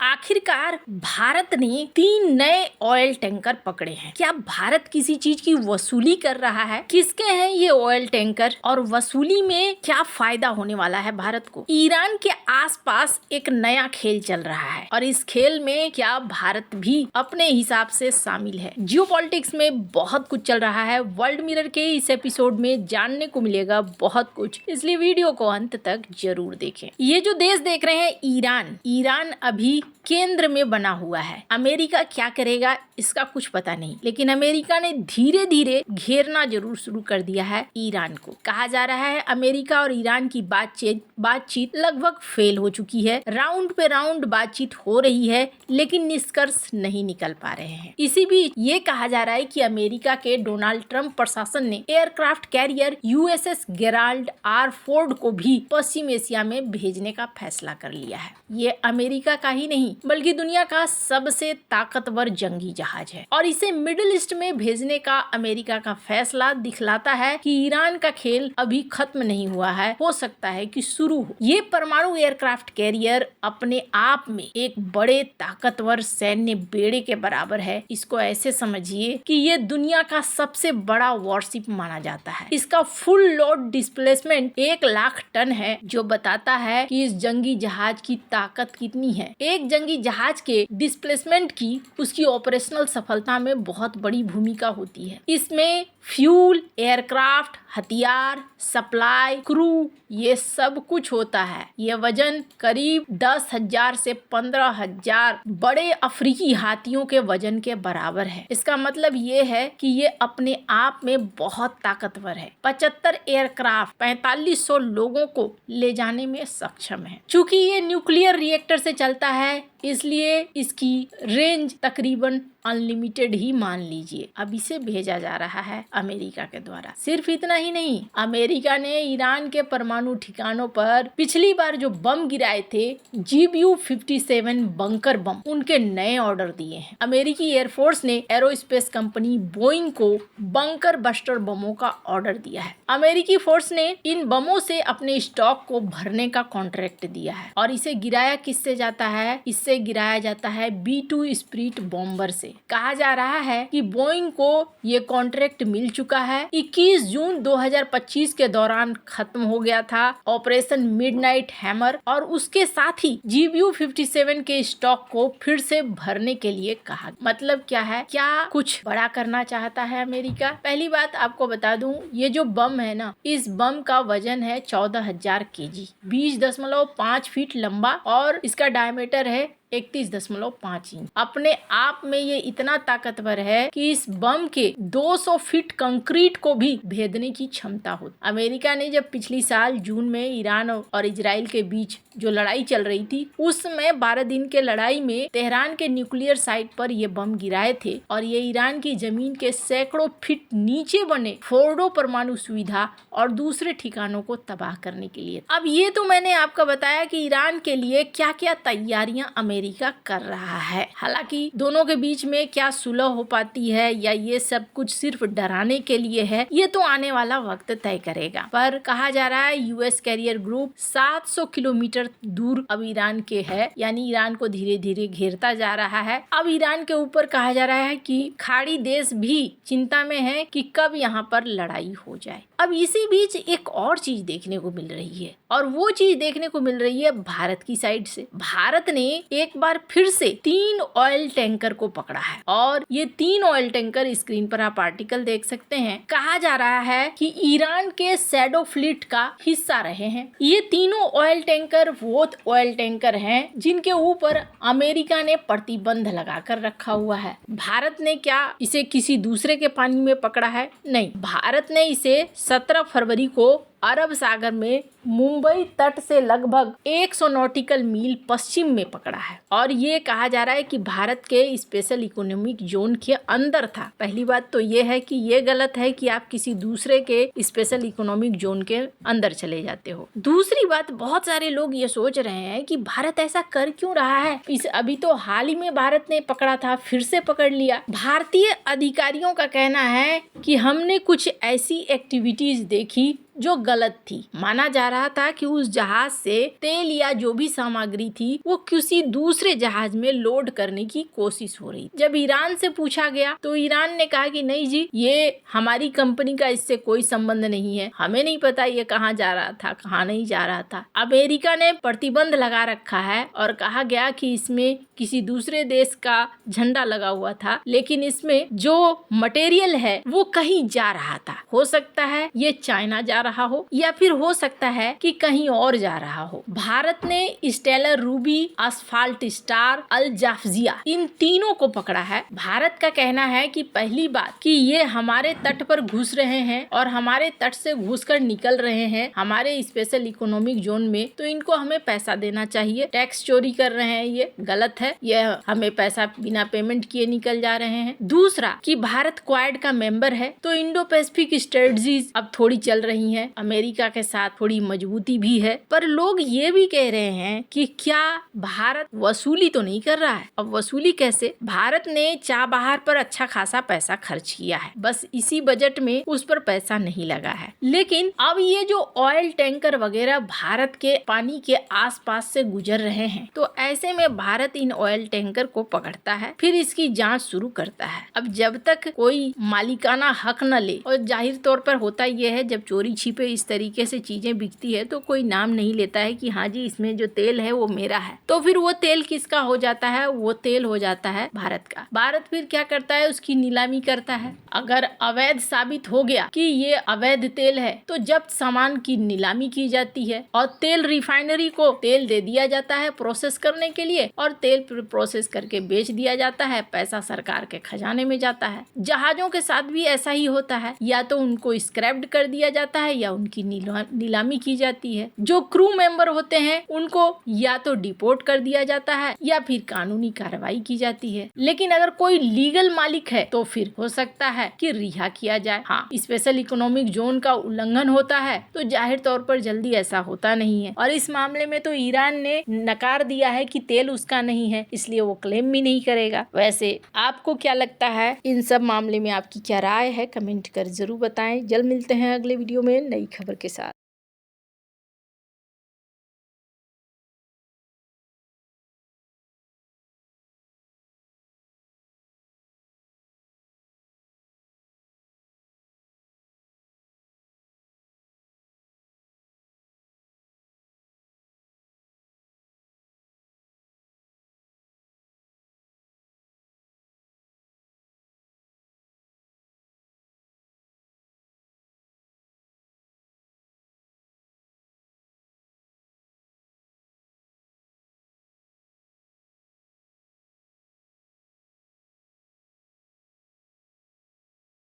आखिरकार भारत ने 3 नए ऑयल टैंकर पकड़े हैं। क्या भारत किसी चीज की वसूली कर रहा है? किसके हैं ये ऑयल टैंकर और वसूली में क्या फायदा होने वाला है भारत को? ईरान के आसपास एक नया खेल चल रहा है और इस खेल में क्या भारत भी अपने हिसाब से शामिल है? जियोपॉलिटिक्स में बहुत कुछ चल रहा है। वर्ल्ड मिरर के इस एपिसोड में जानने को मिलेगा बहुत कुछ, इसलिए वीडियो को अंत तक जरूर देखें। ये जो देश देख रहे हैं ईरान अभी केंद्र में बना हुआ है। अमेरिका क्या करेगा इसका कुछ पता नहीं, लेकिन अमेरिका ने धीरे धीरे घेरना जरूर शुरू कर दिया है ईरान को। कहा जा रहा है अमेरिका और ईरान की बातचीत लगभग फेल हो चुकी है। राउंड पे राउंड बातचीत हो रही है लेकिन निष्कर्ष नहीं निकल पा रहे हैं। इसी बीच ये कहा जा रहा है कि अमेरिका के डोनाल्ड ट्रंप प्रशासन ने aircraft carrier USS Gerald R Ford को भी पश्चिम एशिया में भेजने का फैसला कर लिया है। ये अमेरिका का ही नहीं बल्कि दुनिया का सबसे ताकतवर जंगी जहाज है और इसे मिडिल ईस्ट में भेजने का अमेरिका का फैसला दिखलाता है कि ईरान का खेल अभी खत्म नहीं हुआ है, हो सकता है कि शुरू हो। ये परमाणु एयरक्राफ्ट कैरियर अपने आप में एक बड़े ताकतवर सैन्य बेड़े के बराबर है। इसको ऐसे समझिए कि ये दुनिया का सबसे बड़ा वॉरशिप माना जाता है। इसका full load displacement 1 lakh ton है, जो बताता है कि इस जंगी जहाज की ताकत कितनी है। एक जंगी जहाज के डिस्प्लेसमेंट की उसकी ऑपरेशनल सफलता में बहुत बड़ी भूमिका होती है। इसमें फ्यूल, एयरक्राफ्ट, हथियार, सप्लाई, क्रू, ये सब कुछ होता है। ये वजन करीब 10,000 से 15,000 बड़े अफ्रीकी हाथियों के वजन के बराबर है। इसका मतलब ये है कि ये अपने आप में बहुत ताकतवर है। 75 एयरक्राफ्ट 4500 लोगों को ले जाने में सक्षम है। चूंकि ये न्यूक्लियर रिएक्टर से चलता है इसलिए इसकी रेंज तकरीबन अनलिमिटेड ही मान लीजिए। अब इसे भेजा जा रहा है अमेरिका के द्वारा। सिर्फ इतना ही नहीं, अमेरिका ने ईरान के परमाणु ठिकानों पर पिछली बार जो बम गिराए थे GBU-57 बंकर बम, उनके नए ऑर्डर दिए हैं। अमेरिकी एयरफोर्स ने एरोस्पेस कंपनी बोइंग को बंकर बस्टर बमों का ऑर्डर दिया है। अमेरिकी फोर्स ने इन बमों से अपने स्टॉक को भरने का कॉन्ट्रैक्ट दिया है और इसे गिराया किससे जाता है? इससे गिराया जाता है B-2 स्प्रिट बॉम्बर से। कहा जा रहा है कि बोइंग को ये कॉन्ट्रैक्ट मिल चुका है। 21 जून 2025 के दौरान खत्म हो गया था ऑपरेशन मिडनाइट हैमर और उसके साथ ही GBU-57 के स्टॉक को फिर से भरने के लिए कहा। मतलब क्या है? क्या कुछ बड़ा करना चाहता है अमेरिका? पहली बात आपको बता दूं, ये जो बम है ना, इस बम का वजन है 14,000 kg, 20.5 फीट लंबा और इसका डायमीटर है 31.5 इंच। अपने आप में ये इतना ताकतवर है कि इस बम के 200 फीट कंक्रीट को भी भेदने की क्षमता होती। अमेरिका ने जब पिछली साल जून में ईरान और इजराइल के बीच जो लड़ाई चल रही थी, उस समय 12 दिन के लड़ाई में तेहरान के न्यूक्लियर साइट पर ये बम गिराए थे और ये ईरान की जमीन के सैकड़ों फीट नीचे बने फोर्डो परमाणु सुविधा और दूसरे ठिकानों को तबाह करने के लिए। अब ये तो मैंने आपको बताया कि ईरान के लिए क्या क्या तैयारियां अमेरिका कर रहा है। हालांकि दोनों के बीच में क्या सुलह हो पाती है या ये सब कुछ सिर्फ डराने के लिए है, ये तो आने वाला वक्त तय करेगा। पर कहा जा रहा है यूएस कैरियर ग्रुप 700 किलोमीटर दूर अब ईरान के है, यानी ईरान को धीरे धीरे घेरता जा रहा है। अब ईरान के ऊपर कहा जा रहा है कि खाड़ी देश भी चिंता में है कि कब यहाँ पर लड़ाई हो जाए। अब इसी बीच एक और चीज देखने को मिल रही है और वो चीज देखने को मिल रही है भारत की साइड से। भारत ने एक बार फिर से 3 ऑयल टैंकर को पकड़ा है और ये 3 ऑयल टैंकर स्क्रीन पर आप आर्टिकल देख सकते हैं। कहा जा रहा है कि ईरान के शैडो फ्लीट का हिस्सा रहे हैं। ये तीनों ऑयल टैंकर वो ऑयल टैंकर हैं जिनके ऊपर अमेरिका ने प्रतिबंध लगाकर रखा हुआ है। भारत ने क्या इसे किसी दूसरे के पानी में पकड़ा है? नहीं, भारत ने इसे 17 फरवरी को अरब सागर में मुंबई तट से लगभग 100 नॉटिकल मील पश्चिम में पकड़ा है और ये कहा जा रहा है कि भारत के स्पेशल इकोनॉमिक जोन के अंदर था। पहली बात तो ये है कि ये गलत है कि आप किसी दूसरे के स्पेशल इकोनॉमिक जोन के अंदर चले जाते हो। दूसरी बात, बहुत सारे लोग ये सोच रहे हैं कि भारत ऐसा कर क्यों रहा है। अभी तो हाल ही में भारत ने पकड़ा था, फिर से पकड़ लिया। भारतीय अधिकारियों का कहना है कि हमने कुछ ऐसी एक्टिविटीज देखी जो गलत थी। माना जा रहा था कि उस जहाज से तेल या जो भी सामग्री थी वो किसी दूसरे जहाज में लोड करने की कोशिश हो रही। जब ईरान से पूछा गया तो ईरान ने कहा कि नहीं जी, ये हमारी कंपनी का इससे कोई संबंध नहीं है, हमें नहीं पता ये कहाँ जा रहा था, कहाँ नहीं जा रहा था। अमेरिका ने प्रतिबंध लगा रखा है और कहा गया कि इसमें किसी दूसरे देश का झंडा लगा हुआ था, लेकिन इसमें जो मटेरियल है वो कहीं जा रहा था। हो सकता है ये चाइना जा रहा हो या फिर हो सकता है कि कहीं और जा रहा हो। भारत ने स्टेलर रूबी, असफाल्ट स्टार, अल जाफजिया इन तीनों को पकड़ा है। भारत का कहना है कि पहली बात कि ये हमारे तट पर घुस रहे हैं और हमारे तट से घुसकर निकल रहे हैं हमारे स्पेशल इकोनॉमिक जोन में, तो इनको हमें पैसा देना चाहिए। टैक्स चोरी कर रहे हैं, ये गलत है, ये हमें पैसा बिना पेमेंट किए निकल जा रहे हैं। दूसरा कि भारत क्वाड का मेंबर है, तो इंडो पैसिफिक स्ट्रेटजीज अब थोड़ी चल रही हैं, अमेरिका के साथ थोड़ी मजबूती भी है। पर लोग ये भी कह रहे हैं कि क्या भारत वसूली तो नहीं कर रहा है? अब वसूली कैसे? भारत ने चाबहार पर अच्छा खासा पैसा खर्च किया है, बस इसी बजट में उस पर पैसा नहीं लगा है। लेकिन अब ये जो ऑयल टैंकर वगैरह भारत के पानी के आसपास से गुजर रहे हैं, तो ऐसे में भारत इन ऑयल टैंकर को पकड़ता है, फिर इसकी जांच शुरू करता है। अब जब तक कोई मालिकाना हक न ले, और जाहिर तौर पर होता यह है जब चोरी छिपे इस तरीके से चीजें बिकती है तो कोई नाम नहीं लेता है कि हाँ जी इसमें जो तेल है वो मेरा है, तो फिर वो तेल किसका हो जाता है? वो तेल हो जाता है भारत का। भारत फिर क्या करता है? उसकी नीलामी करता है। अगर अवैध साबित हो गया कि ये अवैध तेल है तो जब्त सामान की नीलामी की जाती है और तेल रिफाइनरी को तेल दे दिया जाता है प्रोसेस करने के लिए, और तेल प्रोसेस करके बेच दिया जाता है, पैसा सरकार के खजाने में जाता है। जहाजों के साथ भी ऐसा ही होता है, या तो उनको स्क्रैप्ड कर दिया जाता है या उनकी नीलामी की जाती है। जो क्रू मेंबर होते हैं उनको या तो डिपोर्ट कर दिया जाता है या फिर कानूनी कार्रवाई की जाती है। लेकिन अगर कोई लीगल मालिक है तो फिर हो सकता है कि रिहा किया जाए। हाँ, स्पेशल इकोनॉमिक जोन का उल्लंघन होता है तो जाहिर तौर पर जल्दी ऐसा होता नहीं है, और इस मामले में तो ईरान ने नकार दिया है कि तेल उसका नहीं है, इसलिए वो क्लेम भी नहीं करेगा। वैसे आपको क्या लगता है इन सब मामले में? आपकी क्या राय है? कमेंट कर जरूर बताएं। जल्द मिलते हैं अगले वीडियो में नई खबर के साथ।